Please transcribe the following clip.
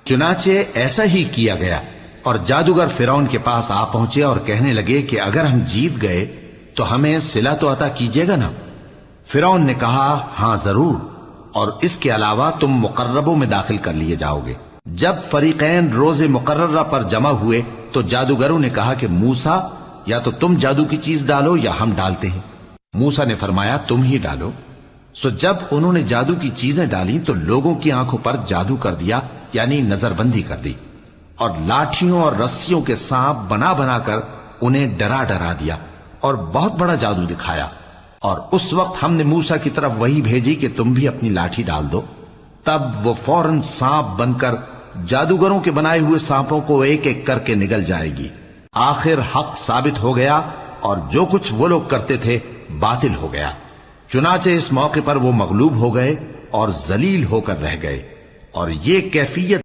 چنانچہ ایسا ہی کیا گیا، اور جادوگر فرعون کے پاس آ پہنچے اور کہنے لگے کہ اگر ہم جیت گئے تو ہمیں صلہ تو عطا کیجیے گا نا؟ فرعون نے کہا ہاں ضرور، اور اس کے علاوہ تم مقربوں میں داخل کر لیے جاؤ گے۔ جب فریقین روز مقررہ پر جمع ہوئے تو جادوگروں نے کہا کہ موسیٰ یا تو تم جادو کی چیز ڈالو یا ہم ڈالتے ہیں۔ موسیٰ نے فرمایا تم ہی ڈالو۔ سو جب انہوں نے جادو کی چیزیں ڈالی تو لوگوں کی آنکھوں پر جادو کر دیا، یعنی نظر بندی کر دی، اور لاٹھیوں اور رسیوں کے سانپ بنا بنا کر انہیں ڈرا ڈرا دیا اور بہت بڑا جادو دکھایا۔ اور اس وقت ہم نے موسیٰ کی طرف وحی بھیجی کہ تم بھی اپنی لاٹھی ڈال دو، تب وہ فوراً سانپ بن کر جادوگروں کے بنائے ہوئے سانپوں کو ایک ایک کر کے نگل جائے گی۔ آخر حق ثابت ہو گیا اور جو کچھ وہ لوگ کرتے تھے باطل ہو گیا۔ چنانچہ اس موقع پر وہ مغلوب ہو گئے اور ذلیل ہو کر رہ گئے، اور یہ کیفیت